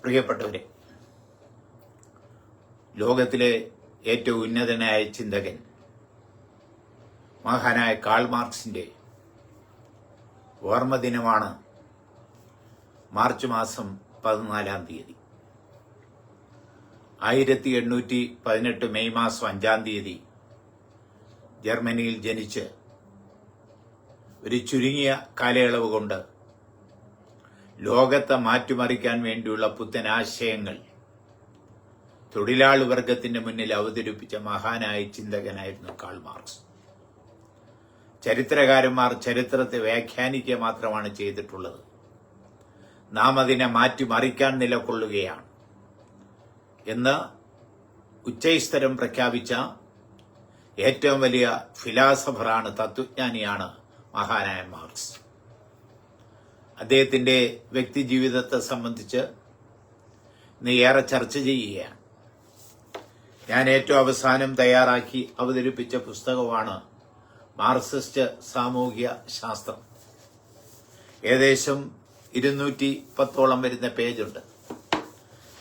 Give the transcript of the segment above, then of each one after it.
പ്രിയപ്പെട്ടവരെ, ലോകത്തിലെ ഏറ്റവും ഉന്നതനായ ചിന്തകൻ മഹാനായ കാൾ മാർക്സിന്റെ ഓർമ്മദിനമാണ് മാർച്ച് മാസം 14-ാം തീയതി. 1818 മെയ് മാസം 5-ാം തീയതി ജർമ്മനിയിൽ ജനിച്ച് ഒരു ചുരുങ്ങിയ കാലയളവ് കൊണ്ട് ലോകത്തെ മാറ്റിമറിക്കാൻ വേണ്ടിയുള്ള പുത്തൻ ആശയങ്ങൾ തൊഴിലാളി വർഗത്തിന്റെ മുന്നിൽ അവതരിപ്പിച്ച മഹാനായ ചിന്തകനായിരുന്നു കാൾ മാർക്സ്. ചരിത്രകാരന്മാർ ചരിത്രത്തെ വ്യാഖ്യാനിക്കുക മാത്രമാണ് ചെയ്തിട്ടുള്ളത്. നാം അതിനെ മാറ്റിമറിക്കാൻ നിലകൊള്ളുകയാണ് എന്ന് ഉച്ചൈസ്തരം പ്രഖ്യാപിച്ച ഏറ്റവും വലിയ ഫിലോസഫറാണ്, തത്വജ്ഞാനിയാണ് മഹാനായ മാർക്സ്. അദ്ദേഹത്തിന്റെ വ്യക്തിജീവിതത്തെ സംബന്ധിച്ച് ഇന്ന് ഏറെ ചർച്ച ചെയ്യുകയാണ്. ഞാൻ ഏറ്റവും അവസാനം തയ്യാറാക്കി അവതരിപ്പിച്ച പുസ്തകമാണ് മാർക്സിസ്റ്റ് സാമൂഹ്യ ശാസ്ത്രം. ഏകദേശം 210ഓളം വരുന്ന പേജുണ്ട്.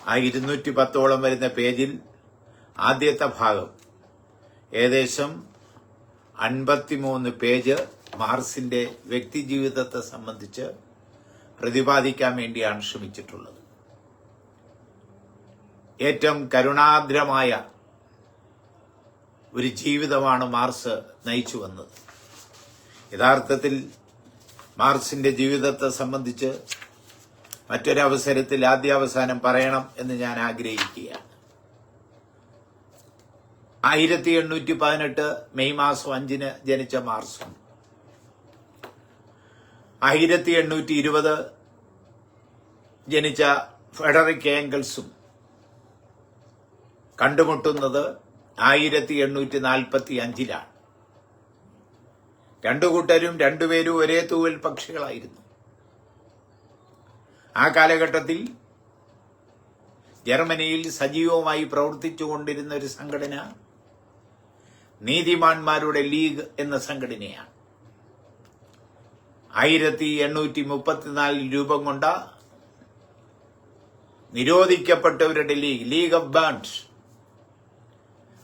ആ 210ഓളം വരുന്ന പേജിൽ ആദ്യത്തെ ഭാഗം ഏകദേശം 53 പേജ് മാർക്സിന്റെ വ്യക്തിജീവിതത്തെ സംബന്ധിച്ച് പ്രതിപാദിക്കാൻ വേണ്ടിയാണ് ശ്രമിച്ചിട്ടുള്ളത്. ഏറ്റവും കരുണാദ്രമായ ഒരു ജീവിതമാണ് മാർക്സ് നയിച്ചു വന്നത്. യഥാർത്ഥത്തിൽ മാർക്സിന്റെ ജീവിതത്തെ സംബന്ധിച്ച് മറ്റൊരവസരത്തിൽ ആദ്യാവസാനം പറയണം എന്ന് ഞാൻ ആഗ്രഹിക്കുകയാണ്. 1818 മെയ് മാസം 5-ന് ജനിച്ച മാർക്സും 1820 ജനിച്ച ഫ്രെഡറിക് ഏംഗൽസും കണ്ടുമുട്ടുന്നത് 1845-ലാണ്. രണ്ടുകൂട്ടരും രണ്ടുപേരും ഒരേ തൂവൽ പക്ഷികളായിരുന്നു. ആ കാലഘട്ടത്തിൽ ജർമ്മനിയിൽ സജീവമായി പ്രവർത്തിച്ചുകൊണ്ടിരുന്ന ഒരു സംഘടന നീതിമാന്മാരുടെ ലീഗ് എന്ന സംഘടനയാണ്. 1834 രൂപം കൊണ്ട നിരോധിക്കപ്പെട്ടവരുടെ ലീഗ് ഓഫ് ബേൺസ്,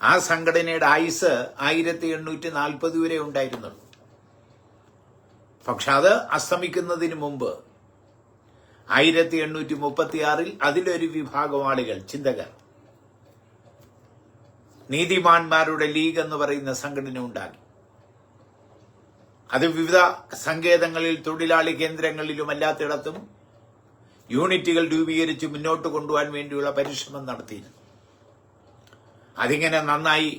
ആ സംഘടനയുടെ ആയുസ് 1840 വരെ ഉണ്ടായിരുന്നുള്ളൂ. പക്ഷെ അത് അസ്തമിക്കുന്നതിന് മുമ്പ് 1836 അതിലൊരു വിഭാഗം ആളുകൾ, ചിന്തകർ, നീതിമാന്മാരുടെ ലീഗ് എന്ന് പറയുന്ന സംഘടന ഉണ്ടാക്കി. അത് വിവിധ സങ്കേതങ്ങളിൽ, തൊഴിലാളി കേന്ദ്രങ്ങളിലും അല്ലാത്തിടത്തും യൂണിറ്റുകൾ രൂപീകരിച്ച് മുന്നോട്ട് കൊണ്ടുപോകാൻ വേണ്ടിയുള്ള പരിശ്രമം നടത്തിയിരുന്നു. അതിങ്ങനെ നന്നായി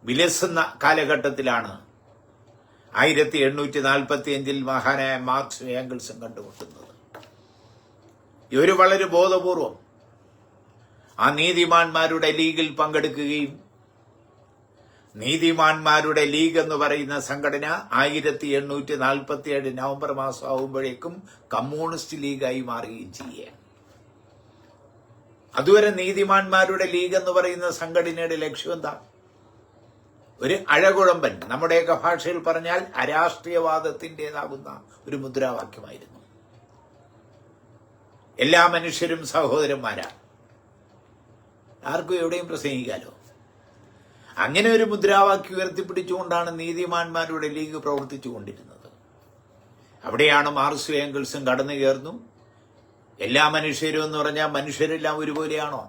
വിലസുന്ന കാലഘട്ടത്തിലാണ് 1845 മഹാനായ മാർക്സും ഏംഗൽസും കണ്ടുമുട്ടുന്നത്. ഇവർ വളരെ ബോധപൂർവം ആ നീതിമാന്മാരുടെ ലീഗിൽ പങ്കെടുക്കുകയും നീതിമാന്മാരുടെ ലീഗ് എന്ന് പറയുന്ന സംഘടന 1847 നവംബർ മാസം ആവുമ്പോഴേക്കും കമ്മ്യൂണിസ്റ്റ് ലീഗായി മാറുകയും ചെയ്യുകയാണ്. അതുവരെ നീതിമാന്മാരുടെ ലീഗ് എന്ന് പറയുന്ന സംഘടനയുടെ ലക്ഷ്യം എന്താ? ഒരു അഴകുഴമ്പൻ, നമ്മുടെയൊക്കെ ഭാഷയിൽ പറഞ്ഞാൽ അരാഷ്ട്രീയവാദത്തിൻ്റെതാകുന്ന ഒരു മുദ്രാവാക്യമായിരുന്നു. എല്ലാ മനുഷ്യരും സഹോദരന്മാരാണ്, ആർക്കും എവിടെയും പ്രസംഗിക്കാലോ. അങ്ങനെ ഒരു മുദ്രാവാക്യം ഉയർത്തിപ്പിടിച്ചുകൊണ്ടാണ് നീതിമാന്മാരുടെ ലീഗ് പ്രവർത്തിച്ചുകൊണ്ടിരുന്നത്. അവിടെയാണ് മാർക്സും ഏംഗൽസും കടന്നു കയറുന്നു. എല്ലാ മനുഷ്യരും എന്ന് പറഞ്ഞാൽ മനുഷ്യരെല്ലാം ഒരുപോലെയാണോ?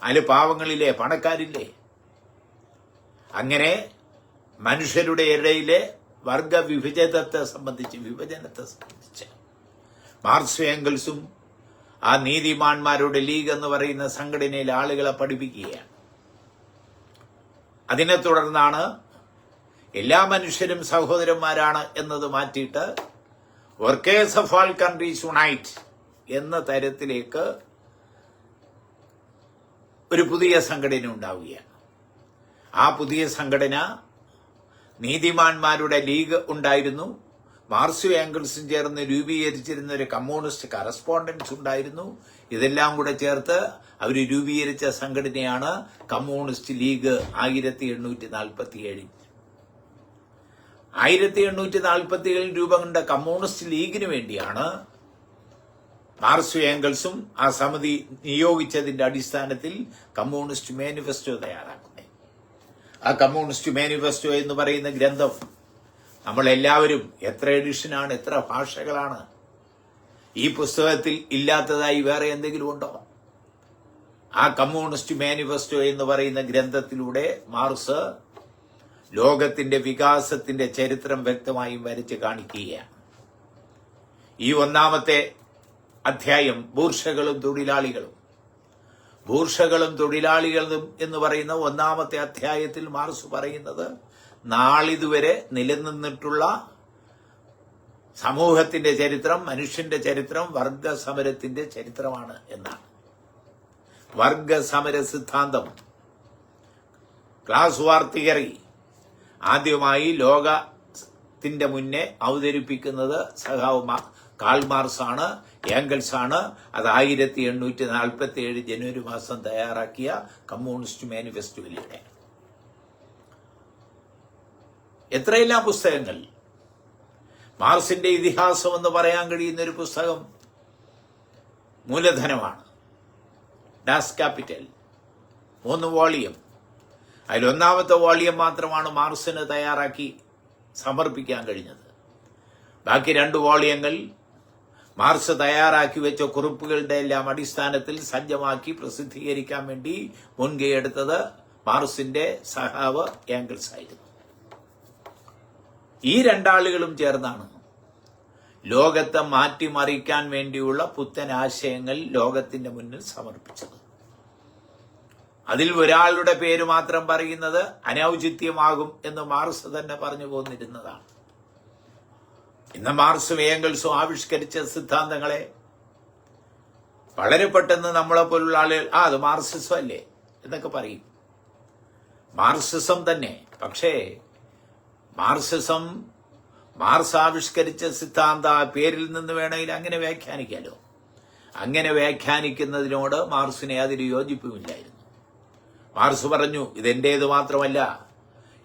അതിൽ പാവങ്ങളില്ലേ, പണക്കാരില്ലേ? അങ്ങനെ മനുഷ്യരുടെ ഇടയിലെ വർഗ വിഭജനത്തെ സംബന്ധിച്ച് മാർക്സും ഏംഗൽസും ആ നീതിമാന്മാരുടെ ലീഗ് എന്ന് പറയുന്ന സംഘടനയിൽ ആളുകളെ പഠിപ്പിക്കുകയാണ്. അതിനെ തുടർന്നാണ് എല്ലാ മനുഷ്യരും സഹോദരന്മാരാണ് എന്നത് മാറ്റിയിട്ട് workers of all countries unite എന്ന തരത്തിലേക്ക് ഒരു പുതിയ സംഘടന ഉണ്ടാവുകയാണ്. ആ പുതിയ സംഘടന നീതിമാന്മാരുടെ ലീഗ് ഉണ്ടായിരുന്നു. മാർക്സും ഏംഗൽസും ചേർന്ന് രൂപീകരിച്ചിരുന്ന ഒരു കമ്മ്യൂണിസ്റ്റ് കറസ്പോണ്ടൻസ് ഉണ്ടായിരുന്നു. ഇതെല്ലാം കൂടെ ചേർത്ത് അവർ രൂപീകരിച്ച സംഘടനയാണ് കമ്മ്യൂണിസ്റ്റ് ലീഗ് 1847. 1847 രൂപം കൊണ്ട കമ്മ്യൂണിസ്റ്റ് ലീഗിന് വേണ്ടിയാണ് മാർക്സും ഏംഗൽസും ആ സമിതി നിയോഗിച്ചതിന്റെ അടിസ്ഥാനത്തിൽ കമ്മ്യൂണിസ്റ്റ് മാനിഫെസ്റ്റോ തയ്യാറാക്കുന്നത്. ആ കമ്മ്യൂണിസ്റ്റ് മാനിഫെസ്റ്റോ എന്ന് പറയുന്ന ഗ്രന്ഥം നമ്മളെല്ലാവരും എത്ര എഡിഷനാണ്, എത്ര ഭാഷകളാണ്, ഈ പുസ്തകത്തിൽ ഇല്ലാത്തതായി വേറെ എന്തെങ്കിലും ഉണ്ടോ? ആ കമ്മ്യൂണിസ്റ്റ് മാനിഫെസ്റ്റോ എന്ന് പറയുന്ന ഗ്രന്ഥത്തിലൂടെ മാർക്സ് ലോകത്തിന്റെ വികാസത്തിന്റെ ചരിത്രം വ്യക്തമായും വരച്ച് കാണിക്കുകയാണ്. ഈ ഒന്നാമത്തെ അധ്യായം ബൂർഷകളും തൊഴിലാളികളും എന്ന് പറയുന്ന ഒന്നാമത്തെ അധ്യായത്തിൽ മാർക്സ് പറയുന്നത് നാളിതുവരെ നിലനിന്നിട്ടുള്ള സമൂഹത്തിന്റെ ചരിത്രം, മനുഷ്യന്റെ ചരിത്രം വർഗസമരത്തിന്റെ ചരിത്രമാണ് എന്നാണ്. വർഗസമര സിദ്ധാന്തം, ക്ലാസ് വാർ തിയറി ആദ്യമായി ലോകത്തിന്റെ മുന്നേ അവതരിപ്പിക്കുന്നത് സഖാവ് കാൾ മാർക്സ് ആണ്, ഏംഗൽസ് ആണ്. അത് 1847 ജനുവരി മാസം തയ്യാറാക്കിയ കമ്മ്യൂണിസ്റ്റ് മാനിഫെസ്റ്റോയിലൂടെ. എത്രയെല്ലാം പുസ്തകങ്ങൾ. മാർക്സിന്റെ ഇതിഹാസം എന്ന് പറയാൻ കഴിയുന്ന ഒരു പുസ്തകം മൂലധനമാണ്, ഡാസ് ക്യാപിറ്റൽ, 3 വോളിയം. അതിലൊന്നാമത്തെ വോളിയം മാത്രമാണ് മാർക്സിന് തയ്യാറാക്കി സമർപ്പിക്കാൻ കഴിഞ്ഞത്. ബാക്കി 2 വോളിയങ്ങൾ മാർക്സ് തയ്യാറാക്കി വെച്ച കുറിപ്പുകളുടെ എല്ലാം അടിസ്ഥാനത്തിൽ സജ്ജമാക്കി പ്രസിദ്ധീകരിക്കാൻ വേണ്ടി മുൻകൈയെടുത്തത് മാർക്സിന്റെ സഹാവ് ഏംഗൽസ് ആയിരുന്നു. ഈ രണ്ടാളുകളും ചേർന്നാണ് ലോകത്തെ മാറ്റിമറിക്കാൻ വേണ്ടിയുള്ള പുത്തൻ ആശയങ്ങൾ ലോകത്തിന്റെ മുന്നിൽ സമർപ്പിച്ചത്. അതിൽ ഒരാളുടെ പേര് മാത്രം പറയുന്നത് അനൌചിത്യമാകും എന്ന് മാർക്സ് തന്നെ പറഞ്ഞു പോന്നിരുന്നതാണ്. ഇന്ന് മാർക്സും ഏംഗൽസും ആവിഷ്കരിച്ച സിദ്ധാന്തങ്ങളെ വളരെ പെട്ടെന്ന് നമ്മളെ പോലുള്ള ആളുകൾ അത് മാർക്സിസം അല്ലേ എന്നൊക്കെ പറയും. മാർക്സിസം തന്നെ. പക്ഷേ മാർക്സ് ആവിഷ്കരിച്ച സിദ്ധാന്ത പേരിൽ നിന്ന് വേണമെങ്കിൽ അങ്ങനെ വ്യാഖ്യാനിക്കാലോ. അങ്ങനെ വ്യാഖ്യാനിക്കുന്നതിനോട് മാർക്സിനെ അതിന് യോജിപ്പുമില്ലായിരുന്നു. മാർക്സ് പറഞ്ഞു, ഇതെന്റേത് മാത്രമല്ല,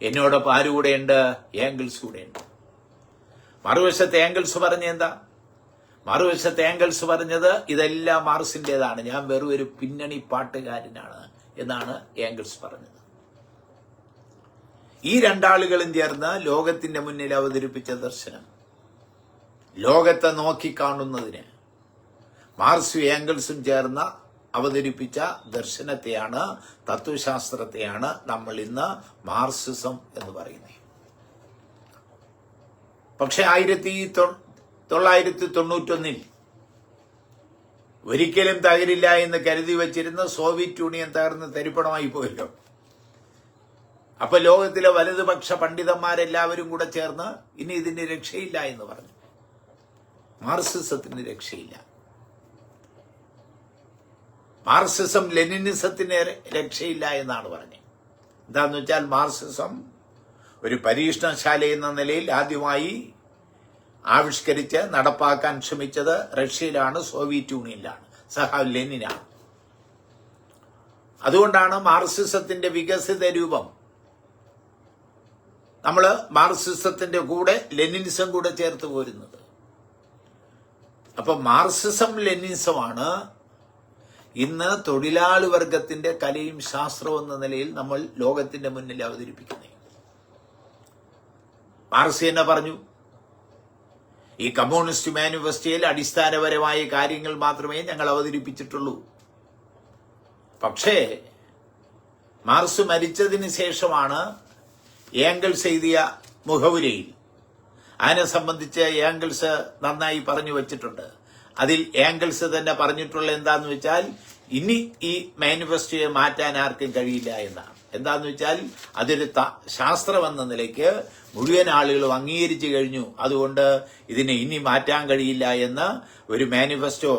എന്നോടൊപ്പം ആരുകൂടെയുണ്ട്? ഏംഗൽസ് കൂടെയുണ്ട്. മറുവശത്ത് ഏംഗൽസ് പറഞ്ഞെന്താ? മറുവശത്ത് ഏംഗൽസ് പറഞ്ഞത് ഇതെല്ലാം മാർക്സിന്റേതാണ്, ഞാൻ വെറും ഒരു പിന്നണി പാട്ടുകാരനാണ് എന്നാണ് ഏംഗൽസ് പറഞ്ഞത്. ഈ രണ്ടാളുകളും ചേർന്ന് ലോകത്തിന്റെ മുന്നിൽ അവതരിപ്പിച്ച ദർശനം, ലോകത്തെ നോക്കിക്കാണുന്നതിന് മാർക്സും ഏംഗൽസും ചേർന്ന് അവതരിപ്പിച്ച ദർശനത്തെയാണ്, തത്വശാസ്ത്രത്തെയാണ് നമ്മൾ ഇന്ന് മാർക്സിസം എന്ന് പറയുന്നത്. പക്ഷെ 1991 ഒരിക്കലും തകരില്ല എന്ന് കരുതി വച്ചിരുന്ന സോവിയറ്റ് യൂണിയൻ തകർന്ന് തരിപ്പണമായി പോയല്ലോ. അപ്പൊ ലോകത്തിലെ വലതുപക്ഷ പണ്ഡിതന്മാരെല്ലാവരും കൂടെ ചേർന്ന് ഇനി ഇതിന് രക്ഷയില്ല എന്ന് പറഞ്ഞു. മാർക്സിസത്തിന് രക്ഷയില്ല. മാർക്സിസം ലെനിനിസത്തിന് രക്ഷയില്ല എന്നാണ് പറഞ്ഞത്. എന്താന്ന് വെച്ചാൽ മാർക്സിസം ഒരു പരീക്ഷണശാല എന്ന നിലയിൽ ആദ്യമായി ആവിഷ്കരിച്ച് നടപ്പാക്കാൻ ശ്രമിച്ചത് റഷ്യയിലാണ്, സോവിയറ്റ് യൂണിയനിലാണ്, സഹാവ് ലെനിനാണ്. അതുകൊണ്ടാണ് മാർക്സിസത്തിന്റെ വികസിത രൂപം നമ്മൾ മാർക്സിസത്തിന്റെ കൂടെ ലെനിനിസം കൂടെ ചേർത്ത് പോരുന്നത്. അപ്പൊ മാർക്സിസം ലെനിനിസമാണ് ഇന്ന് തൊഴിലാളി വർഗത്തിന്റെ കലയും ശാസ്ത്രവും എന്ന നിലയിൽ നമ്മൾ ലോകത്തിന്റെ മുന്നിൽ അവതരിപ്പിക്കുന്നത്. മാർക്സ് തന്നെ പറഞ്ഞു, ഈ കമ്മ്യൂണിസ്റ്റ് മാനിഫെസ്റ്റോയിൽ അടിസ്ഥാനപരമായ കാര്യങ്ങൾ മാത്രമേ ഞങ്ങൾ അവതരിപ്പിച്ചിട്ടുള്ളൂ. പക്ഷേ മാർക്സ് മരിച്ചതിന് ശേഷമാണ് ഏംഗൽസ് എഴുതിയ മുഖവുരയിൽ അതിനെ സംബന്ധിച്ച് ഏംഗൽസ് നന്നായി പറഞ്ഞു വച്ചിട്ടുണ്ട്. അതിൽ ഏംഗൽസ് തന്നെ പറഞ്ഞിട്ടുള്ള എന്താന്ന് വെച്ചാൽ ഇനി ഈ മാനിഫെസ്റ്റോയെ മാറ്റാൻ ആർക്കും കഴിയില്ല എന്നാണ്. എന്താന്ന് വെച്ചാൽ അതൊരു ശാസ്ത്രം എന്ന നിലയ്ക്ക് മുഴുവൻ ആളുകളും അംഗീകരിച്ചു കഴിഞ്ഞു, അതുകൊണ്ട് ഇതിനെ ഇനി മാറ്റാൻ കഴിയില്ല എന്ന് ഒരു മാനിഫെസ്റ്റോ,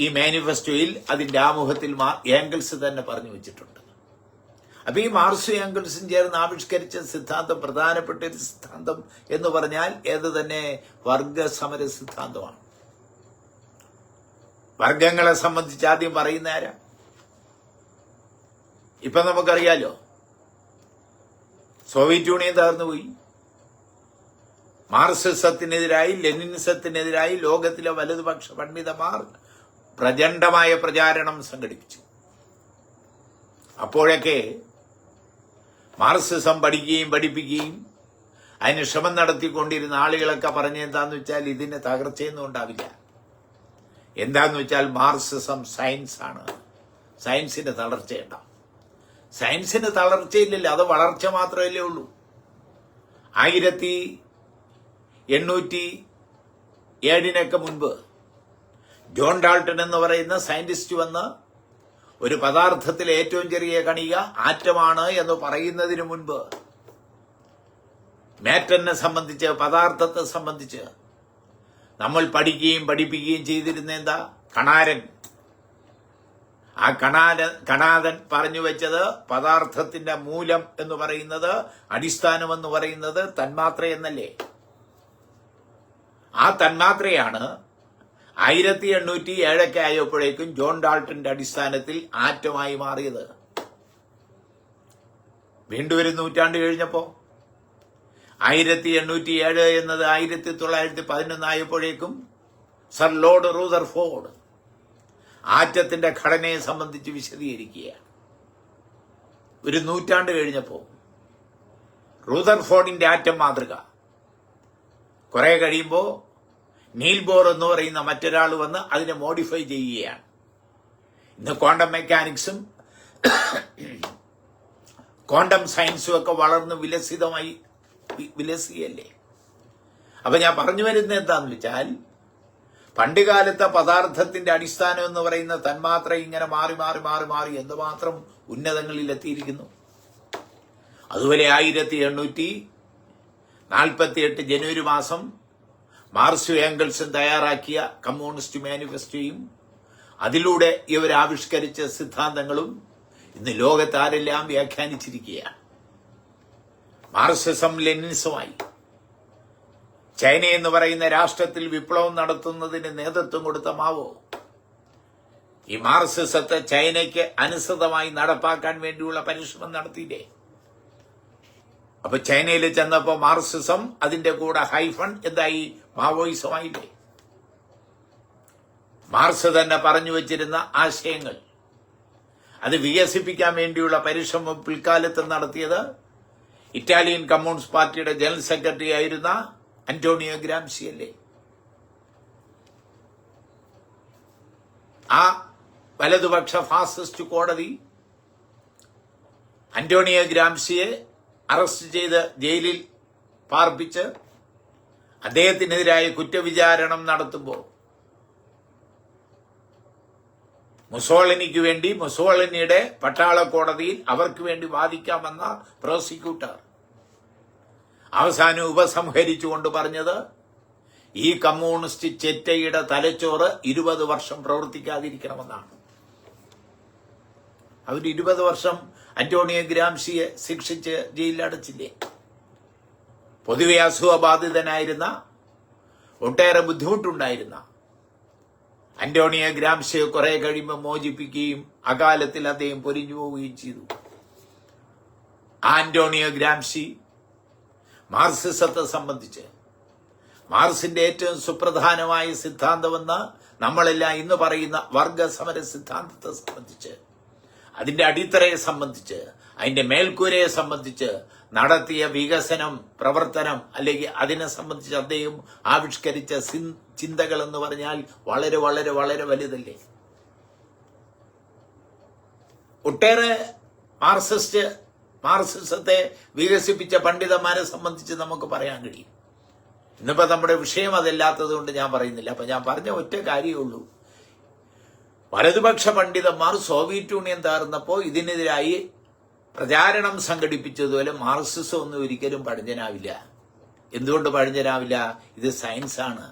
ഈ മാനിഫെസ്റ്റോയിൽ അതിന്റെ ആമുഖത്തിൽ ഏംഗൽസ് തന്നെ പറഞ്ഞു വെച്ചിട്ടുണ്ട്. അപ്പൊ ഈ മാർക്സും ഏംഗൽസും ചേർന്ന് ആവിഷ്കരിച്ച സിദ്ധാന്തം, പ്രധാനപ്പെട്ട ഒരു സിദ്ധാന്തം എന്ന് പറഞ്ഞാൽ ഏത് തന്നെ വർഗസമര സിദ്ധാന്തമാണ്. വർഗങ്ങളെ സംബന്ധിച്ച് ആദ്യം പറയുന്ന ആരാ? ഇപ്പൊ നമുക്കറിയാലോ, സോവിയറ്റ് യൂണിയൻ തകർന്നുപോയി. മാർക്സിസത്തിനെതിരായി ലെനിനിസത്തിനെതിരായി ലോകത്തിലെ വലതുപക്ഷ പണ്ഡിതന്മാർ പ്രചണ്ഡമായ പ്രചാരണം സംഘടിപ്പിച്ചു. അപ്പോഴൊക്കെ മാർക്സിസം പഠിക്കുകയും പഠിപ്പിക്കുകയും അതിന് ശ്രമം നടത്തിക്കൊണ്ടിരുന്ന ആളുകളൊക്കെ പറഞ്ഞെന്താന്ന് വെച്ചാൽ ഇതിന് തകർച്ചയൊന്നും ഉണ്ടാവില്ല. എന്താന്ന് വെച്ചാൽ മാർക്സിസം സയൻസ് ആണ്, സയൻസിന് തളർച്ചയുണ്ടാവും. സയൻസിന് തളർച്ചയില്ലല്ലോ, അത് വളർച്ച മാത്രമല്ലേ ഉള്ളൂ. 1807 മുൻപ് ജോൺ ഡാൾട്ടൺ എന്ന് പറയുന്ന സയന്റിസ്റ്റ് വന്ന് ഒരു പദാർത്ഥത്തിലെ ഏറ്റവും ചെറിയ കണിക ആറ്റമാണ് എന്ന് പറയുന്നതിന് മുൻപ് മാറ്ററിനെ സംബന്ധിച്ച്, പദാർത്ഥത്തെ സംബന്ധിച്ച് നമ്മൾ പഠിക്കുകയും പഠിപ്പിക്കുകയും ചെയ്തിരുന്ന എന്താ? കണാരൻ. ആ കണാദൻ പറഞ്ഞു വെച്ചത് പദാർത്ഥത്തിന്റെ മൂലം എന്ന് പറയുന്നത്, അടിസ്ഥാനം എന്ന് പറയുന്നത് തന്മാത്ര എന്നല്ലേ? ആ തന്മാത്രയാണ് 1807 ആയപ്പോഴേക്കും ജോൺ ഡാൾട്ടന്റെ അടിസ്ഥാനത്തിൽ ആറ്റമായി മാറിയത്. വീണ്ടും ഒരു നൂറ്റാണ്ട് കഴിഞ്ഞപ്പോ 1807 എന്നത് 1911 ആയപ്പോഴേക്കും സർ ലോർഡ് റൂദർഫോർഡ് ആറ്റത്തിന്റെ ഘടനയെ സംബന്ധിച്ച് വിശദീകരിക്കുകയാണ്. ഒരു നൂറ്റാണ്ട് കഴിഞ്ഞപ്പോ റൂദർഫോർഡിന്റെ ആറ്റം മാതൃക കുറെ കഴിയുമ്പോ നീൽ ബോർ എന്ന് പറയുന്ന മറ്റൊരാൾ വന്ന് അതിനെ മോഡിഫൈ ചെയ്യുകയാണ്. ഇന്ന് ക്വാണ്ടം മെക്കാനിക്സും ക്വാണ്ടം സയൻസും ഒക്കെ വളർന്ന് വിലസിയല്ലേ. അപ്പൊ ഞാൻ പറഞ്ഞു വരുന്നത് എന്താന്ന് വെച്ചാൽ, പണ്ടുകാലത്തെ പദാർത്ഥത്തിന്റെ അടിസ്ഥാനം എന്ന് പറയുന്ന തന്മാത്ര ഇങ്ങനെ മാറി മാറി മാറി മാറി എന്തുമാത്രം ഉന്നതങ്ങളിൽ എത്തിയിരിക്കുന്നു. അതുപോലെ 1848 ജനുവരി മാസം മാർക്സും ഏംഗൽസും തയ്യാറാക്കിയ കമ്മ്യൂണിസ്റ്റ് മാനിഫെസ്റ്റോയും അതിലൂടെ ഇവർ ആവിഷ്കരിച്ച സിദ്ധാന്തങ്ങളും ഇന്ന് ലോകത്താരെല്ലാം വ്യാഖ്യാനിച്ചിരിക്കുകയാണ്. മാർക്സിസം ലെനിനിസമായി. ചൈന എന്ന് പറയുന്ന രാഷ്ട്രത്തിൽ വിപ്ലവം നടത്തുന്നതിന് നേതൃത്വം കൊടുത്ത മാവോ ഈ മാർക്സിസത്തെ ചൈനയ്ക്ക് അനുസൃതമായി നടപ്പാക്കാൻ വേണ്ടിയുള്ള പരിശ്രമം നടത്തിയില്ലേ? അപ്പൊ ചൈനയിൽ ചെന്നപ്പോ മാർക്സിസം അതിന്റെ കൂടെ ഹൈഫൺ എന്തായി? മാവോയിസമായില്ലേ? മാർക്സ് തന്നെ പറഞ്ഞു വച്ചിരുന്ന ആശയങ്ങൾ അത് വികസിപ്പിക്കാൻ വേണ്ടിയുള്ള പരിശ്രമം പിൽക്കാലത്ത് നടത്തിയത് ഇറ്റാലിയൻ കമ്മ്യൂണിസ്റ്റ് പാർട്ടിയുടെ ജനറൽ സെക്രട്ടറി ആയിരുന്ന അന്റോണിയോ ഗ്രാംഷി അല്ലേ? ആ വലതുപക്ഷ ഫാസിസ്റ്റ് കോടതി അന്റോണിയോ ഗ്രാംഷിയെ അറസ്റ്റ് ചെയ്ത് ജയിലിൽ പാർപ്പിച്ച് അദ്ദേഹത്തിനെതിരായ കുറ്റവിചാരണം നടത്തുമ്പോൾ മുസോളിനിക്ക് വേണ്ടി മുസോളിനിയുടെ പട്ടാള കോടതിയിൽ അവർക്ക് വേണ്ടി വാദിക്കാമെന്ന പ്രോസിക്യൂട്ടർ അവസാനം ഉപസംഹരിച്ചുകൊണ്ട് പറഞ്ഞത്, ഈ കമ്മ്യൂണിസ്റ്റ് ചെറ്റയുടെ തലച്ചോറ് 20 വർഷം പ്രവർത്തിക്കാതിരിക്കണമെന്നാണ്. അവർ 20 വർഷം അന്റോണിയോ ഗ്രാംഷിയെ ശിക്ഷിച്ച് ജയിലിലടച്ചില്ലേ? പൊതുവെ അസുഖബാധിതനായിരുന്ന, ഒട്ടേറെ ബുദ്ധിമുട്ടുണ്ടായിരുന്ന അന്റോണിയോ ഗ്രാംഷിയെ കുറെ കഴിയുമ്പോൾ മോചിപ്പിക്കുകയും അകാലത്തിൽ അദ്ദേഹം പൊരിഞ്ഞു പോവുകയും ചെയ്തു. ആന്റോണിയോ ഗ്രാംഷി മാർക്സിസത്തെ സംബന്ധിച്ച്, മാർക്സിന്റെ ഏറ്റവും സുപ്രധാനമായ സിദ്ധാന്തമെന്ന് നമ്മളെല്ലാം ഇന്ന് പറയുന്ന വർഗസമര സിദ്ധാന്തത്തെ സംബന്ധിച്ച്, അതിന്റെ അടിത്തറയെ സംബന്ധിച്ച്, അതിന്റെ മേൽക്കൂരയെ സംബന്ധിച്ച് നടത്തിയ വികസനം, പ്രവർത്തനം, അല്ലെങ്കിൽ അതിനെ സംബന്ധിച്ച് അദ്ദേഹം ആവിഷ്കരിച്ച ചിന്തകൾ എന്ന് പറഞ്ഞാൽ വളരെ വളരെ വളരെ വലുതല്ലേ? ഒട്ടേറെ മാർക്സിസത്തെ വികസിപ്പിച്ച പണ്ഡിതന്മാരെ സംബന്ധിച്ച് നമുക്ക് പറയാൻ കഴിയും. ഇന്നിപ്പോ നമ്മുടെ വിഷയം അതല്ലാത്തത് കൊണ്ട് ഞാൻ പറയുന്നില്ല. അപ്പൊ ഞാൻ പറഞ്ഞ ഒറ്റ കാര്യമേ ഉള്ളൂ. വലതുപക്ഷ പണ്ഡിതന്മാർ സോവിയറ്റ് യൂണിയൻ തകർന്നപ്പോ ഇതിനെതിരായി പ്രചാരണം സംഘടിപ്പിച്ചതുപോലെ മാർക്സിസം ഒന്നും ഒരിക്കലും പഴഞ്ചനാവില്ല. എന്തുകൊണ്ട് പഴഞ്ചനാവില്ല? ഇത് സയൻസാണ്.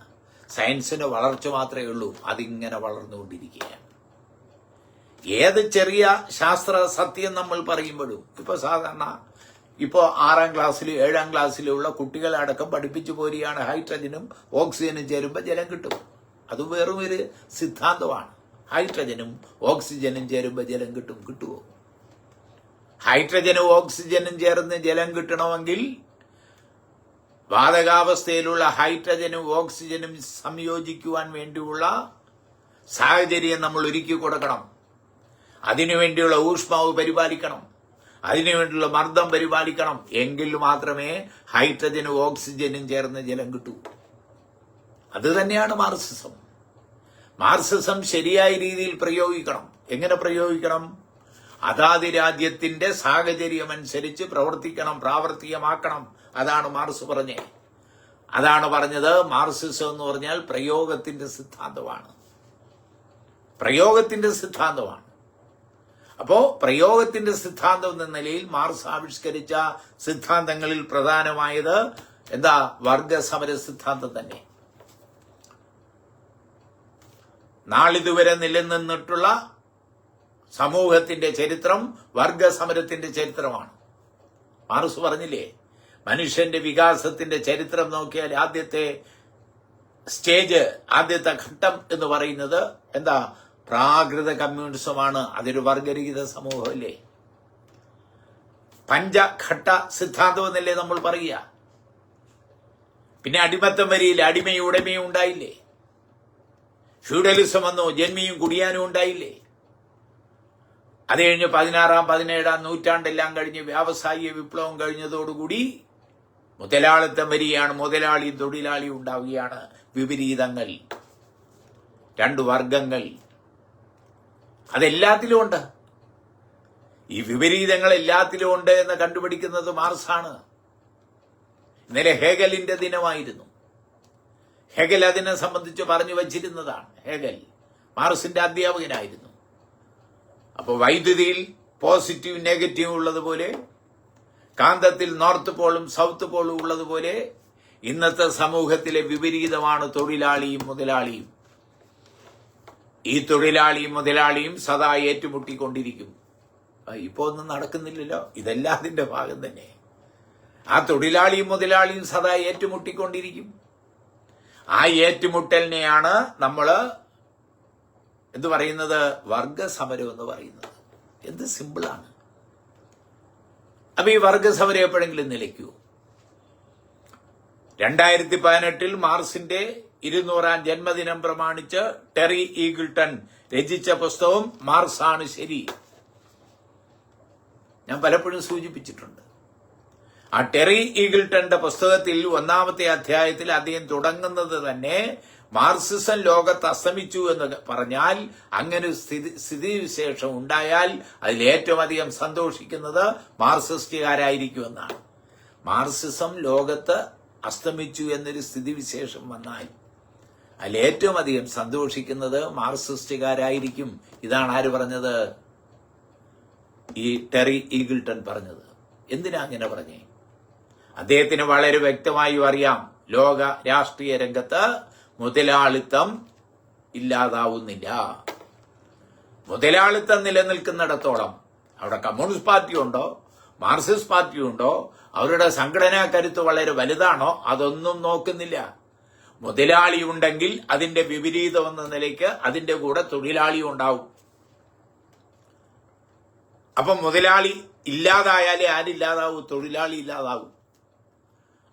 സയൻസിന് വളർച്ച മാത്രമേ ഉള്ളൂ. അതിങ്ങനെ വളർന്നുകൊണ്ടിരിക്കുകയാണ്. ഏത് ചെറിയ ശാസ്ത്ര സത്യം നമ്മൾ പറയുമ്പോഴും, ഇപ്പൊ സാധാരണ 6ാം ക്ലാസ്സിലും 7ാം ക്ലാസ്സിലുള്ള കുട്ടികളടക്കം പഠിപ്പിച്ചു പോരുകയാണ്, ഹൈഡ്രജനും ഓക്സിജനും ചേരുമ്പോൾ ജലം കിട്ടും. അത് വെറും ഒരു സിദ്ധാന്തമാണ്. ഹൈഡ്രജനും ഓക്സിജനും ചേരുമ്പോൾ ജലം കിട്ടുമോ? ഹൈഡ്രജനും ഓക്സിജനും ചേർന്ന് ജലം കിട്ടണമെങ്കിൽ വാതകാവസ്ഥയിലുള്ള ഹൈഡ്രജനും ഓക്സിജനും സംയോജിക്കുവാൻ വേണ്ടിയുള്ള സാഹചര്യം നമ്മൾ ഒരുക്കി കൊടുക്കണം. അതിനുവേണ്ടിയുള്ള ഊഷ്മാവ് പരിപാലിക്കണം, അതിനുവേണ്ടിയുള്ള മർദ്ദം പരിപാലിക്കണം. എങ്കിൽ മാത്രമേ ഹൈഡ്രജനും ഓക്സിജനും ചേർന്ന് ജലം കിട്ടൂ. അത് തന്നെയാണ് മാർക്സിസം. മാർക്സിസം ശരിയായ രീതിയിൽ പ്രയോഗിക്കണം. എങ്ങനെ പ്രയോഗിക്കണം? അതാത് രാജ്യത്തിന്റെ സാഹചര്യമനുസരിച്ച് പ്രവർത്തിക്കണം, പ്രാവർത്തികമാക്കണം. അതാണ് മാർക്സ് പറഞ്ഞത്. അതാണ് പറഞ്ഞത് മാർക്സിസം എന്ന് പറഞ്ഞാൽ പ്രയോഗത്തിന്റെ സിദ്ധാന്തമാണ്. പ്രയോഗത്തിന്റെ സിദ്ധാന്തമാണ്. അപ്പോ പ്രയോഗത്തിന്റെ സിദ്ധാന്തം എന്ന നിലയിൽ മാർക്സ് ആവിഷ്കരിച്ച സിദ്ധാന്തങ്ങളിൽ പ്രധാനമായത് എന്താ? വർഗസമര സിദ്ധാന്തം തന്നെ. നാളിതുവരെ നിലനിന്നിട്ടുള്ള സമൂഹത്തിന്റെ ചരിത്രം വർഗസമരത്തിന്റെ ചരിത്രമാണ്. മാർക്സ് പറഞ്ഞില്ലേ, മനുഷ്യന്റെ വികാസത്തിന്റെ ചരിത്രം നോക്കിയാൽ ആദ്യത്തെ സ്റ്റേജ്, ആദ്യത്തെ ഘട്ടം എന്ന് പറയുന്നത് എന്താ? പ്രാകൃത കമ്മ്യൂണിസമാണ്. അതൊരു വർഗരഹിത സമൂഹമല്ലേ? പഞ്ചഘട്ട സിദ്ധാന്തം എന്നല്ലേ നമ്മൾ പറയുക. പിന്നെ അടിമത്തം വരിയില്ല, അടിമയും ഉടമയും ഉണ്ടായില്ലേ? ഫ്യൂഡലിസം വന്നു, ജന്മിയും കുടിയാനും ഉണ്ടായില്ലേ? അത് കഴിഞ്ഞ് 16-ാം 17-ാം നൂറ്റാണ്ടെല്ലാം കഴിഞ്ഞ് വ്യാവസായിക വിപ്ലവം കഴിഞ്ഞതോടുകൂടി മുതലാളിത്തം വരികയാണ്. മുതലാളിയും തൊഴിലാളിയും ഉണ്ടാവുകയാണ്. വിപരീതങ്ങൾ, രണ്ടു വർഗങ്ങൾ, അതെല്ലാത്തിലും ഉണ്ട്. ഈ വിപരീതങ്ങൾ എല്ലാത്തിലും ഉണ്ട് എന്ന് കണ്ടുപിടിക്കുന്നത് മാർക്സാണ്. ഇന്നലെ ഹെഗലിന്റെ ദിനമായിരുന്നു. ഹെഗൽ അതിനെ സംബന്ധിച്ച് പറഞ്ഞു വച്ചിരുന്നതാണ്. ഹെഗൽ മാർക്സിന്റെ അധ്യാപകനായിരുന്നു. അപ്പോൾ വൈദ്യുതിയിൽ പോസിറ്റീവ് നെഗറ്റീവ് ഉള്ളതുപോലെ, കാന്തത്തിൽ നോർത്ത് പോളും സൗത്ത് പോളും ഉള്ളതുപോലെ, ഇന്നത്തെ സമൂഹത്തിലെ വിപരീതമാണ് തൊഴിലാളിയും മുതലാളിയും. ഈ തൊഴിലാളിയും മുതലാളിയും സദാ ഏറ്റുമുട്ടിക്കൊണ്ടിരിക്കും. ഇപ്പോ ഒന്നും നടക്കുന്നില്ലല്ലോ. ഇതെല്ലാം അതിന്റെ ഭാഗം തന്നെ. ആ തൊഴിലാളിയും മുതലാളിയും സദാ ഏറ്റുമുട്ടിക്കൊണ്ടിരിക്കും. ആ ഏറ്റുമുട്ടലിനെയാണ് നമ്മള് എന്ത് പറയുന്നത്? വർഗസമരം എന്ന് പറയുന്നത്. എന്ത് സിമ്പിളാണ്. അപ്പൊ ഈ വർഗസമരം എപ്പോഴെങ്കിലും നിലയ്ക്കൂ? 2018 മാർക്സിന്റെ 200-ാം ജന്മദിനം പ്രമാണിച്ച് ടെറി ഈഗിൾട്ടൺ രചിച്ച പുസ്തകം മാർക്സ് ആണ് ശരി. ഞാൻ പലപ്പോഴും സൂചിപ്പിച്ചിട്ടുണ്ട്. ആ ടെറി ഈഗിൾട്ടന്റെ പുസ്തകത്തിൽ 1-ാമത്തെ അധ്യായത്തിൽ അദ്ദേഹം തുടങ്ങുന്നത് തന്നെ മാർക്സിസം ലോകത്ത് അസ്തമിച്ചു എന്ന് പറഞ്ഞാൽ, അങ്ങനെ സ്ഥിതിവിശേഷം ഉണ്ടായാൽ അതിൽ ഏറ്റവും അധികം സന്തോഷിക്കുന്നത് മാർക്സിസ്റ്റുകാരായിരിക്കുമെന്നാണ്. മാർക്സിസം ലോകത്ത് അസ്തമിച്ചു എന്നൊരു സ്ഥിതിവിശേഷം വന്നാൽ അതിൽ ഏറ്റവും അധികം സന്തോഷിക്കുന്നത് മാർക്സിസ്റ്റുകാരായിരിക്കും. ഇതാണ് ആര് പറഞ്ഞത്? ഈ ടെറി ഈഗിൾട്ടൺ പറഞ്ഞത്. എന്തിനാ അങ്ങനെ പറഞ്ഞേ? അദ്ദേഹത്തിന് വളരെ വ്യക്തമായി അറിയാം, ലോക രാഷ്ട്രീയ രംഗത്ത് മുതലാളിത്തം ഇല്ലാതാവുന്നില്ല. മുതലാളിത്തം നിലനിൽക്കുന്നിടത്തോളം അവിടെ കമ്മ്യൂണിസ്റ്റ് പാർട്ടി ഉണ്ടോ, മാർക്സിസ്റ്റ് പാർട്ടി ഉണ്ടോ, അവരുടെ സംഘടനാ കരുത്ത് വളരെ വലുതാണോ, അതൊന്നും നോക്കുന്നില്ല. മുതലാളി ഉണ്ടെങ്കിൽ അതിന്റെ വിപരീതം എന്ന നിലയ്ക്ക് അതിന്റെ കൂടെ തൊഴിലാളി ഉണ്ടാവും. അപ്പൊ മുതലാളി ഇല്ലാതായാലേ ആരില്ലാതാവൂ? തൊഴിലാളി ഇല്ലാതാവും.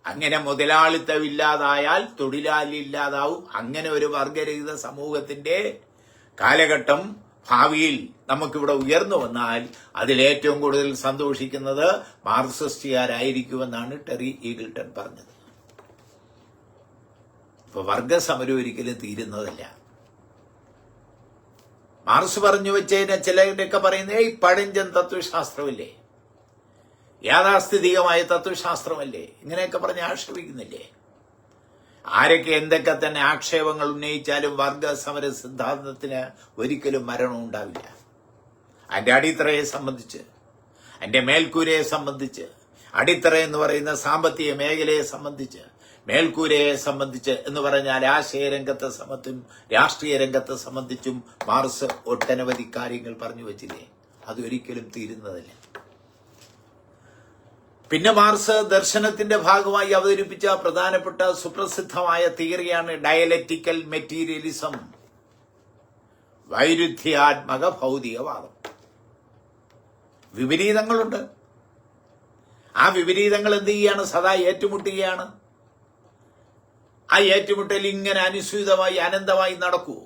അങ്ങനെ മുതലാളിത്തം ഇല്ലാതായാൽ തൊഴിലാളി ഇല്ലാതാവും. അങ്ങനെ ഒരു വർഗരഹിത സമൂഹത്തിന്റെ കാലഘട്ടം ഭാവിയിൽ നമുക്കിവിടെ ഉയർന്നു വന്നാൽ അതിലേറ്റവും കൂടുതൽ സന്തോഷിക്കുന്നത് മാർക്സിസ്റ്റുകാരായിരിക്കുമെന്നാണ് ടെറി ഈഗിൾട്ടൺ പറഞ്ഞത്. ഇപ്പൊ വർഗസമരം ഒരിക്കലും തീരുന്നതല്ല. മാർക്സ് പറഞ്ഞു വെച്ചതിനെ ചിലരൊക്കെ പറയുന്നത് പഴഞ്ചൻ തത്വശാസ്ത്രമല്ലേ, യാഥാസ്ഥിതികമായ തത്വശാസ്ത്രമല്ലേ, ഇങ്ങനെയൊക്കെ പറഞ്ഞ് ആക്ഷേപിക്കുന്നില്ലേ? ആരൊക്കെ എന്തൊക്കെ തന്നെ ആക്ഷേപങ്ങൾ ഉന്നയിച്ചാലും വർഗസമര സിദ്ധാന്തത്തിന് ഒരിക്കലും മരണം ഉണ്ടാവില്ല. അതിന്റെ അടിത്തറയെ സംബന്ധിച്ച്, അതിന്റെ മേൽക്കൂരയെ സംബന്ധിച്ച്, അടിത്തറ എന്ന് പറയുന്ന സാമ്പത്തിക മേഖലയെ സംബന്ധിച്ച്, മേൽക്കൂരയെ സംബന്ധിച്ച് എന്ന് പറഞ്ഞാൽ ആശയരംഗത്തെ സംബന്ധിച്ചും രാഷ്ട്രീയ രംഗത്തെ സംബന്ധിച്ചും മാർക്സ് ഒട്ടനവധി കാര്യങ്ങൾ പറഞ്ഞു വച്ചില്ലേ. അതൊരിക്കലും തീരുന്നതല്ല. പിന്നെ മാർക്സ് ദർശനത്തിന്റെ ഭാഗമായി അവതരിപ്പിച്ച പ്രധാനപ്പെട്ട സുപ്രസിദ്ധമായ തിയറിയാണ് ഡയലക്റ്റിക്കൽ മെറ്റീരിയലിസം, വൈരുദ്ധ്യാത്മക ഭൗതികവാദം. വിപരീതങ്ങളുണ്ട്. ആ വിപരീതങ്ങൾ എന്ത് ചെയ്യാണ്? സദാ ഏറ്റുമുട്ടുകയാണ്. ആ ഏറ്റുമുട്ടൽ ഇങ്ങനെ അനുസ്യൂതമായി അനന്തമായി നടക്കൂ?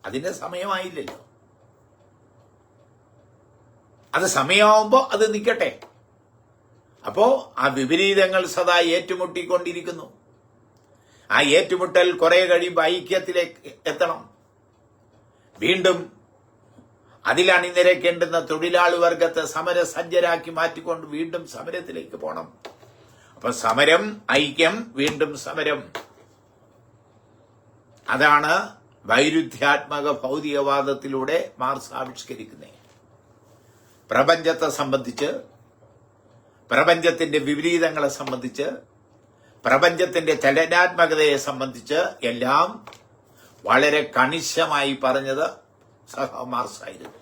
അതിന്റെ സമയമായില്ലല്ലോ. അത് സമയമാവുമ്പോ അത് നിൽക്കട്ടെ. അപ്പോ ആ വിപരീതങ്ങൾ സദാ ഏറ്റുമുട്ടിക്കൊണ്ടിരിക്കുന്നു. ആ ഏറ്റുമുട്ടൽ കുറെ കഴിയുമ്പോൾ ഐക്യത്തിലേക്ക് എത്തണം. വീണ്ടും അതിലണിനിരക്കേണ്ടുന്ന തൊഴിലാളി വർഗത്തെ സമരസജ്ജരാക്കി മാറ്റിക്കൊണ്ട് വീണ്ടും സമരത്തിലേക്ക് പോകണം. അപ്പൊ സമരം, ഐക്യം, വീണ്ടും സമരം. അതാണ് വൈരുദ്ധ്യാത്മക ഭൗതികവാദത്തിലൂടെ മാർക്സ് ആവിഷ്കരിക്കുന്നത്. പ്രപഞ്ചത്തെ സംബന്ധിച്ച്, പ്രപഞ്ചത്തിന്റെ വിപരീതങ്ങളെ സംബന്ധിച്ച്, പ്രപഞ്ചത്തിന്റെ ചലനാത്മകതയെ സംബന്ധിച്ച് എല്ലാം വളരെ കണിശമായി പറഞ്ഞത് മാർക്സ് ആയിരുന്നു.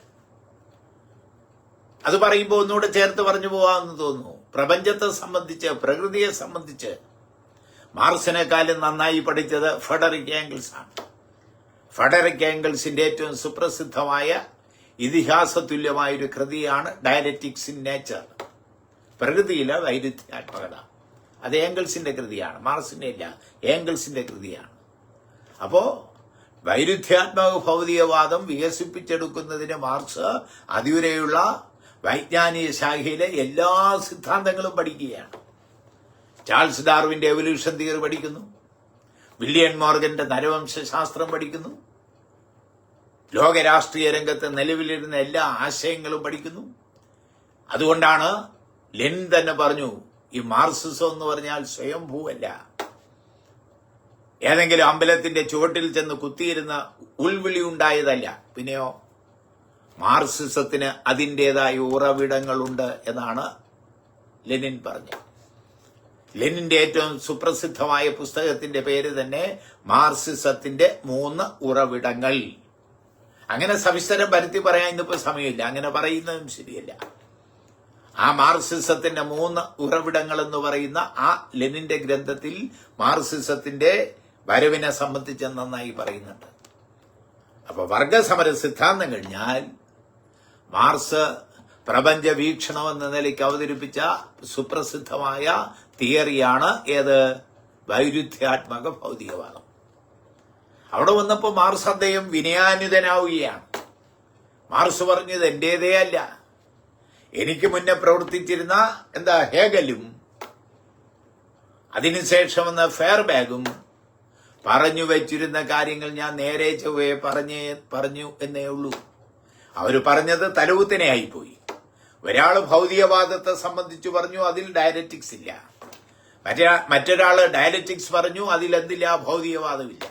അത് പറയുമ്പോൾ ഒന്നുകൂടെ ചേർത്ത് പറഞ്ഞു പോവാമെന്ന് തോന്നുന്നു. പ്രപഞ്ചത്തെ സംബന്ധിച്ച്, പ്രകൃതിയെ സംബന്ധിച്ച് മാർക്സിനെക്കാളും നന്നായി പഠിച്ചത് ഫ്രെഡറിക് ഏംഗൽസ് ആണ്. ഫ്രെഡറിക് ഏംഗൽസിന്റെ ഏറ്റവും സുപ്രസിദ്ധമായ ഇതിഹാസ തുല്യമായ ഒരു കൃതിയാണ് ഡയലക്റ്റിക്സ് ഇൻ നേച്ചർ, പ്രകൃതിയിലെ വൈരുദ്ധ്യാത്മകത. അത് ഏംഗൽസിന്റെ കൃതിയാണ്, മാർക്സിന്റെ അല്ല, ഏംഗൽസിന്റെ കൃതിയാണ്. അപ്പോ വൈരുദ്ധ്യാത്മക ഭൗതികവാദം വികസിപ്പിച്ചെടുക്കുന്നതിന് മാർക്സ് അതുവരെയുള്ള വൈജ്ഞാനിക ശാഖയിലെ എല്ലാ സിദ്ധാന്തങ്ങളും പഠിക്കുകയാണ്. ചാൾസ് ഡാർവിന്റെ എവല്യൂഷൻ തിയറി പഠിക്കുന്നു, വില്യം മോർഗന്റെ നരവംശാസ്ത്രം പഠിക്കുന്നു, ലോക രാഷ്ട്രീയ രംഗത്ത് നിലവിലിരുന്ന എല്ലാ ആശയങ്ങളും പഠിക്കുന്നു. അതുകൊണ്ടാണ് ലെനിൻ തന്നെ പറഞ്ഞു, ഈ മാർക്സിസം എന്ന് പറഞ്ഞാൽ സ്വയംഭൂവല്ല, ഏതെങ്കിലും അമ്പലത്തിന്റെ ചുവട്ടിൽ ചെന്ന് കുത്തിയിരുന്ന ഉൾവിളി ഉണ്ടായതല്ല. പിന്നെയോ മാർക്സിസത്തിന് അതിൻ്റെതായ ഉറവിടങ്ങളുണ്ട് എന്നാണ് ലെനിൻ പറഞ്ഞത്. ലെനിന്റെ ഏറ്റവും സുപ്രസിദ്ധമായ പുസ്തകത്തിന്റെ പേര് തന്നെ മാർക്സിസത്തിന്റെ 3 ഉറവിടങ്ങൾ. അങ്ങനെ സവിസ്തരം പരത്തി പറയാൻ ഇന്നിപ്പോ സമയമില്ല, അങ്ങനെ പറയുന്നതും ശരിയല്ല. ആ മാർക്സിസത്തിന്റെ 3 ഉറവിടങ്ങൾ എന്ന് പറയുന്ന ആ ലെനിന്റെ ഗ്രന്ഥത്തിൽ മാർക്സിസത്തിന്റെ വരവിനെ സംബന്ധിച്ച് നന്നായി പറയുന്നുണ്ട്. അപ്പൊ വർഗസമര സിദ്ധാന്തം കഴിഞ്ഞാൽ മാർക്സ് പ്രപഞ്ച വീക്ഷണം എന്ന നിലയ്ക്ക് അവതരിപ്പിച്ച സുപ്രസിദ്ധമായ തിയറിയാണ് ഏത്? വൈരുദ്ധ്യാത്മക ഭൗതികവാദം. അവിടെ വന്നപ്പോ മാർക്സ് അദ്ദേഹം വിനയാന്വിതനാവുകയാണ്. മാർക്സ് പറഞ്ഞത് എന്റേതേ അല്ല, എനിക്ക് മുന്നേ പ്രവർത്തിച്ചിരുന്ന ഹേഗലും അതിനുശേഷം വന്ന ഫെയർബാഗും പറഞ്ഞു വെച്ചിരുന്ന കാര്യങ്ങൾ ഞാൻ നേരെ ചൊവ്വേ പറഞ്ഞു എന്നേ ഉള്ളൂ. അവര് പറഞ്ഞത് തലകുത്തനെ ആയിപ്പോയി. ഒരാള് ഭൗതികവാദത്തെ സംബന്ധിച്ച് പറഞ്ഞു, അതിൽ ഡയലക്റ്റിക്സ് ഇല്ല. മറ്റൊരാള് ഡയലക്റ്റിക്സ് പറഞ്ഞു, അതിലെന്തില്ല? ഭൗതികവാദമില്ല.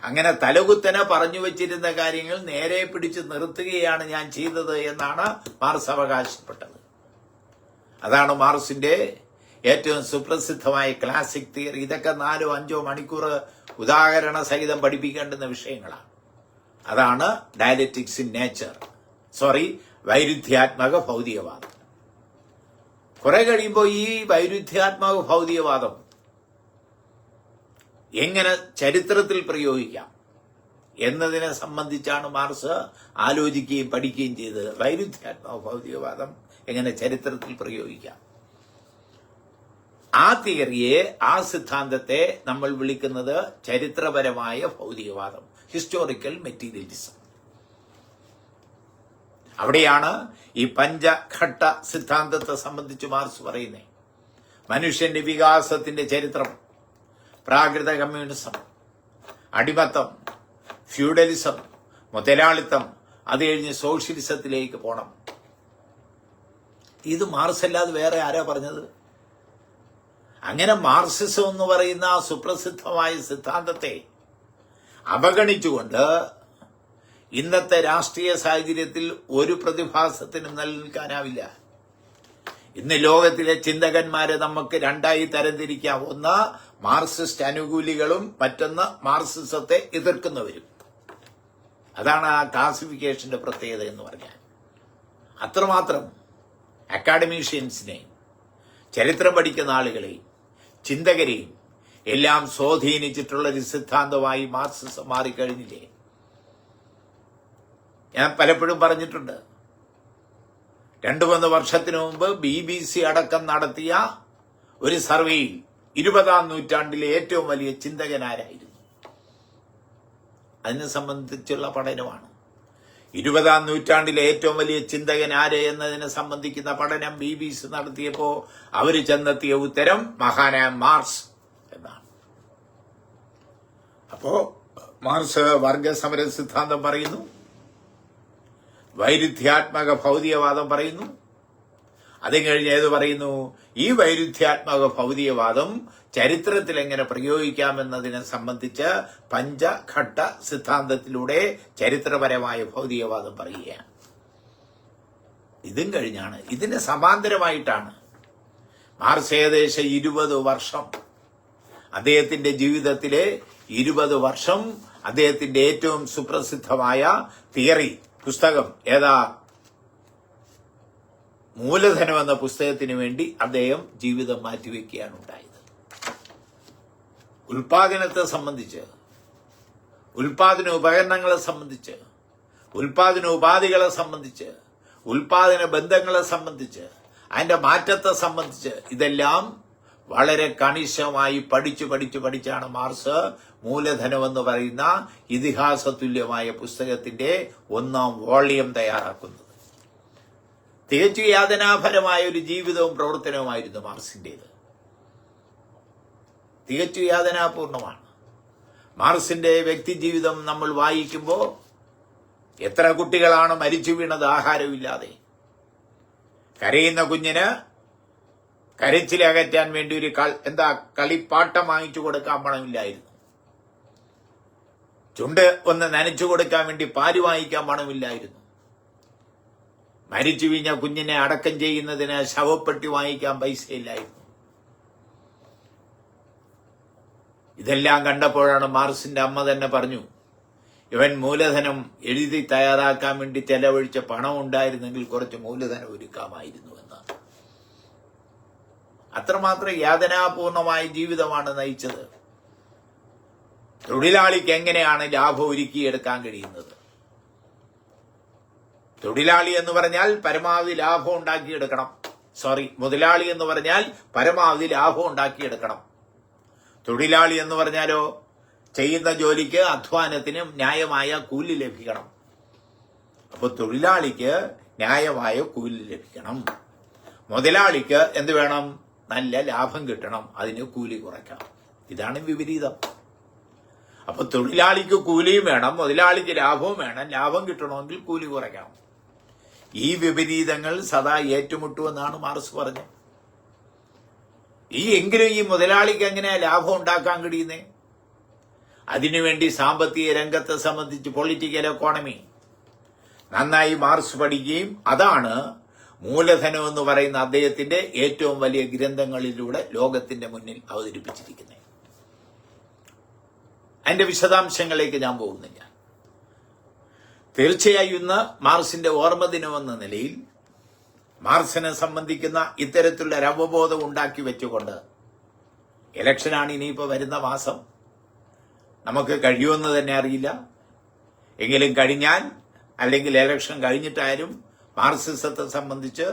അങ്ങനെ തലകുത്തനെ പറഞ്ഞു വെച്ചിരുന്ന കാര്യങ്ങൾ നേരെ പിടിച്ച് നിർത്തുകയാണ് ഞാൻ ചെയ്തത് എന്നാണ് മാർക്സ് അവകാശപ്പെട്ടത്. അതാണ് മാർക്സിന്റെ ഏറ്റവും സുപ്രസിദ്ധമായ ക്ലാസിക് തിയറി. ഇതൊക്കെ 4-5 മണിക്കൂർ ഉദാഹരണ സഹിതം പഠിപ്പിക്കേണ്ടുന്ന വിഷയങ്ങളാണ്. അതാണ് ഡയലക്റ്റിക്സ് ഇൻ നേച്ചർ, വൈരുദ്ധ്യാത്മക ഭൗതികവാദം. കുറെ കഴിയുമ്പോൾ ഈ വൈരുദ്ധ്യാത്മക ഭൗതികവാദം എങ്ങനെ ചരിത്രത്തിൽ പ്രയോഗിക്കാം എന്നതിനെ സംബന്ധിച്ചാണ് മാർക്സ് ആലോചിക്കുകയും പഠിക്കുകയും ചെയ്തത്. വൈരുദ്ധ്യാത്മക ഭൗതികവാദം എങ്ങനെ ചരിത്രത്തിൽ പ്രയോഗിക്കാം. ആ തിയറിയെ, ആ സിദ്ധാന്തത്തെ നമ്മൾ വിളിക്കുന്നത് ചരിത്രപരമായ ഭൗതികവാദം, ഹിസ്റ്റോറിക്കൽ മെറ്റീരിയലിസം. അവിടെയാണ് ഈ പഞ്ചഘട്ട സിദ്ധാന്തത്തെ സംബന്ധിച്ച് മാർക്സ് പറയുന്നത്. മനുഷ്യന്റെ വികാസത്തിന്റെ ചരിത്രം, പ്രാകൃത കമ്മ്യൂണിസം, അടിമത്തം, ഫ്യൂഡലിസം, മുതലാളിത്തം, അത് കഴിഞ്ഞ് സോഷ്യലിസത്തിലേക്ക് പോണം. ഇത് മാർക്സ് അല്ലാതെ വേറെ ആരാ പറഞ്ഞത്? അങ്ങനെ മാർക്സിസം എന്ന് പറയുന്ന ആ സുപ്രസിദ്ധമായ സിദ്ധാന്തത്തെ അവഗണിച്ചുകൊണ്ട് ഇന്നത്തെ രാഷ്ട്രീയ സാഹചര്യത്തിൽ ഒരു പ്രതിഭാസത്തിനും നിലനിൽക്കാനാവില്ല. ഇന്ന് ലോകത്തിലെ ചിന്തകന്മാരെ നമുക്ക് 2ആയി തരംതിരിക്കാം. ഒന്ന് മാർക്സിസ്റ്റ് അനുകൂലികളും മറ്റൊന്ന് മാർക്സിസത്തെ എതിർക്കുന്നവരും. അതാണ് ആ ക്ലാസിഫിക്കേഷന്റെ പ്രത്യേകത എന്ന് പറഞ്ഞാൽ. അത്രമാത്രം അക്കാഡമീഷ്യൻസിനെയും ചരിത്രം പഠിക്കുന്ന ആളുകളെയും ചിന്തകരെയും എല്ലാം സ്വാധീനിച്ചിട്ടുള്ളൊരു സിദ്ധാന്തമായി മാർക്സിസം മാറിക്കഴിഞ്ഞില്ലേ? ഞാൻ പലപ്പോഴും പറഞ്ഞിട്ടുണ്ട്, 2-3 വർഷത്തിനു മുമ്പ് BBC അടക്കം നടത്തിയ ഒരു സർവേയിൽ 20-ാം നൂറ്റാണ്ടിലെ ഏറ്റവും വലിയ ചിന്തകനാരായിരുന്നു? അതിനെ സംബന്ധിച്ചുള്ള പഠനമാണ്. 20-ാം നൂറ്റാണ്ടിലെ ഏറ്റവും വലിയ ചിന്തകൻ ആര് എന്നതിനെ സംബന്ധിക്കുന്ന പഠനം BBC നടത്തിയപ്പോ അവര് ചെന്നെത്തിയ ഉത്തരം മഹാനായ മാർക്സ് എന്നാണ്. അപ്പോ മാർക്സ് വർഗസമര സിദ്ധാന്തം പറയുന്നു, വൈരുദ്ധ്യാത്മക ഭൗതികവാദം പറയുന്നു. അതും കഴിഞ്ഞ് ഏത് പറയുന്നു? ഈ വൈരുദ്ധ്യാത്മക ഭൗതികവാദം ചരിത്രത്തിൽ എങ്ങനെ പ്രയോഗിക്കാമെന്നതിനെ സംബന്ധിച്ച് പഞ്ചഘട്ട സിദ്ധാന്തത്തിലൂടെ ചരിത്രപരമായ ഭൗതികവാദം പറയുകയാണ്. ഇതും കഴിഞ്ഞാണ്, ഇതിന് സമാന്തരമായിട്ടാണ് മാർക്സ് ഏകദേശം 20 വർഷം അദ്ദേഹത്തിന്റെ ജീവിതത്തിലെ 20 വർഷം അദ്ദേഹത്തിന്റെ ഏറ്റവും സുപ്രസിദ്ധമായ തിയറി പുസ്തകം ഏതാ? മൂലധനം എന്ന പുസ്തകത്തിന് വേണ്ടി അദ്ദേഹം ജീവിതം മാറ്റിവെക്കുകയാണ് ഉണ്ടായത്. ഉൽപാദനത്തെ സംബന്ധിച്ച്, ഉൽപാദന ഉപകരണങ്ങളെ സംബന്ധിച്ച്, ഉൽപാദന ഉപാധികളെ സംബന്ധിച്ച്, ഉൽപാദന ബന്ധങ്ങളെ സംബന്ധിച്ച്, അതിന്റെ മാറ്റത്തെ സംബന്ധിച്ച് ഇതെല്ലാം വളരെ കണിശമായി പഠിച്ചാണ് മാർക്സ് മൂലധനം എന്ന് പറയുന്ന ഇതിഹാസ തുല്യമായ പുസ്തകത്തിന്റെ 1ാം വോളിയം തയ്യാറാക്കുന്നത്. തികച്ചും യാതനാപരമായ ഒരു ജീവിതവും പ്രവർത്തനവുമായിരുന്നു മാർക്സിന്റേത്. തികച്ചും യാതനാപൂർണമാണ്. മാർക്സിന്റെ വ്യക്തിജീവിതം നമ്മൾ വായിക്കുമ്പോൾ എത്ര കുട്ടികളാണ് മരിച്ചു വീണത് ആഹാരമില്ലാതെ? കരയുന്ന കുഞ്ഞിന് കരച്ചിലകറ്റാൻ വേണ്ടി ഒരു കളിപ്പാട്ടം വാങ്ങിച്ചു കൊടുക്കാൻ പണമില്ലായിരുന്നു. ചുണ്ട് ഒന്ന് നനച്ചു കൊടുക്കാൻ വേണ്ടി പാല് വാങ്ങിക്കാൻ പണമില്ലായിരുന്നു. മരിച്ചു വീഞ്ഞ കുഞ്ഞിനെ അടക്കം ചെയ്യുന്നതിന് ശവപ്പെട്ടി വാങ്ങിക്കാൻ പൈസയില്ലായിരുന്നു. ഇതെല്ലാം കണ്ടപ്പോഴാണ് മാർക്സിന്റെ അമ്മ തന്നെ പറഞ്ഞു, ഇവൻ മൂലധനം എഴുതി തയ്യാറാക്കാൻ വേണ്ടി ചെലവഴിച്ച പണം ഉണ്ടായിരുന്നെങ്കിൽ കുറച്ച് മൂലധനം ഒരുക്കാമായിരുന്നു എന്ന്. അത്രമാത്രം യാതനാപൂർണമായ ജീവിതമാണ് നയിച്ചത്. തൊഴിലാളിക്ക് എങ്ങനെയാണ് ലാഭം ഒരുക്കിയെടുക്കാൻ കഴിയുന്നത്? തൊഴിലാളി എന്ന് പറഞ്ഞാൽ പരമാവധി ലാഭം ഉണ്ടാക്കിയെടുക്കണം. മുതലാളി എന്ന് പറഞ്ഞാൽ പരമാവധി ലാഭം ഉണ്ടാക്കിയെടുക്കണം. തൊഴിലാളി എന്ന് പറഞ്ഞാലോ ചെയ്യുന്ന ജോലിക്ക് അധ്വാനത്തിന് ന്യായമായ കൂലി ലഭിക്കണം. അപ്പൊ തൊഴിലാളിക്ക് ന്യായമായ കൂലി ലഭിക്കണം. മുതലാളിക്ക് എന്ത് വേണം? നല്ല ലാഭം കിട്ടണം. അതിന് കൂലി കുറയ്ക്കാം. ഇതാണ് വിപരീതം. അപ്പൊ തൊഴിലാളിക്ക് കൂലിയും വേണം, മുതലാളിക്ക് ലാഭവും വേണം. ലാഭം കിട്ടണമെങ്കിൽ കൂലി കുറയ്ക്കാം. ഈ വിപരീതങ്ങൾ സദാ ഏറ്റുമുട്ടുമെന്നാണ് മാർക്സ് പറഞ്ഞത്. എങ്കിലും ഈ മുതലാളിക്ക് എങ്ങനെയാ ലാഭം ഉണ്ടാക്കാൻ കഴിയുന്നേ? അതിനുവേണ്ടി സാമ്പത്തിക രംഗത്തെ സംബന്ധിച്ച് പൊളിറ്റിക്കൽ എക്കോണമി നന്നായി മാർക്സ് പഠിക്കുകയും അതാണ് മൂലധനം എന്ന് പറയുന്ന അദ്ദേഹത്തിന്റെ ഏറ്റവും വലിയ ഗ്രന്ഥങ്ങളിലൂടെ ലോകത്തിന്റെ മുന്നിൽ അവതരിപ്പിച്ചിരിക്കുന്നത്. അതിന്റെ വിശദാംശങ്ങളിലേക്ക് ഞാൻ പോകുന്നില്ല. തീർച്ചയായും ഇന്ന് മാർക്സിന്റെ ഓർമ്മദിനമെന്ന നിലയിൽ മാർക്സിനെ സംബന്ധിക്കുന്ന ഇത്തരത്തിലുള്ള ഒരു അവബോധം ഉണ്ടാക്കി വെച്ചുകൊണ്ട്, ഇലക്ഷനാണ് ഇനിയിപ്പോൾ വരുന്ന മാസം, നമുക്ക് കഴിയുമെന്ന് തന്നെ അറിയില്ല. എങ്കിലും കഴിഞ്ഞാൽ അല്ലെങ്കിൽ ഇലക്ഷൻ കഴിഞ്ഞിട്ടായാലും മാർക്സിസത്തെ സംബന്ധിച്ച്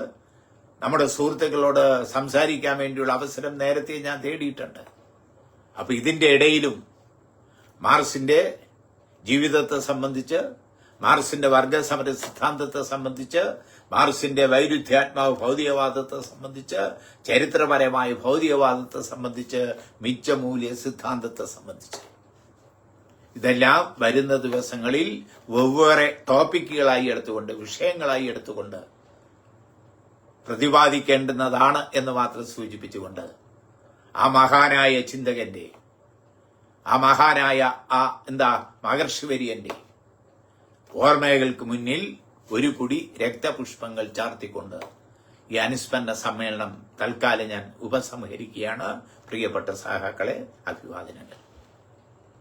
നമ്മുടെ സുഹൃത്തുക്കളോട് സംസാരിക്കാൻ വേണ്ടിയുള്ള അവസരം നേരത്തെ ഞാൻ തേടിയിട്ടുണ്ട്. അപ്പൊ ഇതിന്റെ ഇടയിലും മാർക്സിന്റെ ജീവിതത്തെ സംബന്ധിച്ച്, മാർക്സിന്റെ വർഗസമര സിദ്ധാന്തത്തെ സംബന്ധിച്ച്, മാർക്സിന്റെ വൈരുദ്ധ്യാത്മക ഭൗതികവാദത്തെ സംബന്ധിച്ച്, ചരിത്രപരമായ ഭൗതികവാദത്തെ സംബന്ധിച്ച്, മിച്ചമൂല്യ സിദ്ധാന്തത്തെ സംബന്ധിച്ച് ഇതെല്ലാം വരുന്ന ദിവസങ്ങളിൽ വെവ്വേറെ ടോപ്പിക്കുകളായി എടുത്തുകൊണ്ട്, വിഷയങ്ങളായി എടുത്തുകൊണ്ട് പ്രതിപാദിക്കേണ്ടുന്നതാണ് എന്ന് മാത്രം സൂചിപ്പിച്ചുകൊണ്ട് ആ മഹാനായ ചിന്തകന്റെ, ആ മഹാനായ മഹർഷിവര്യന്റെ ഓർമ്മകൾക്ക് മുന്നിൽ ഒരു കുടി രക്തപുഷ്പങ്ങൾ ചാർത്തിക്കൊണ്ട് ഈ അനുസ്മരണ സമ്മേളനം തൽക്കാലം ഞാൻ ഉപസംഹരിക്കുകയാണ്. പ്രിയപ്പെട്ട സഹാക്കളെ, അഭിവാദനങ്ങൾ.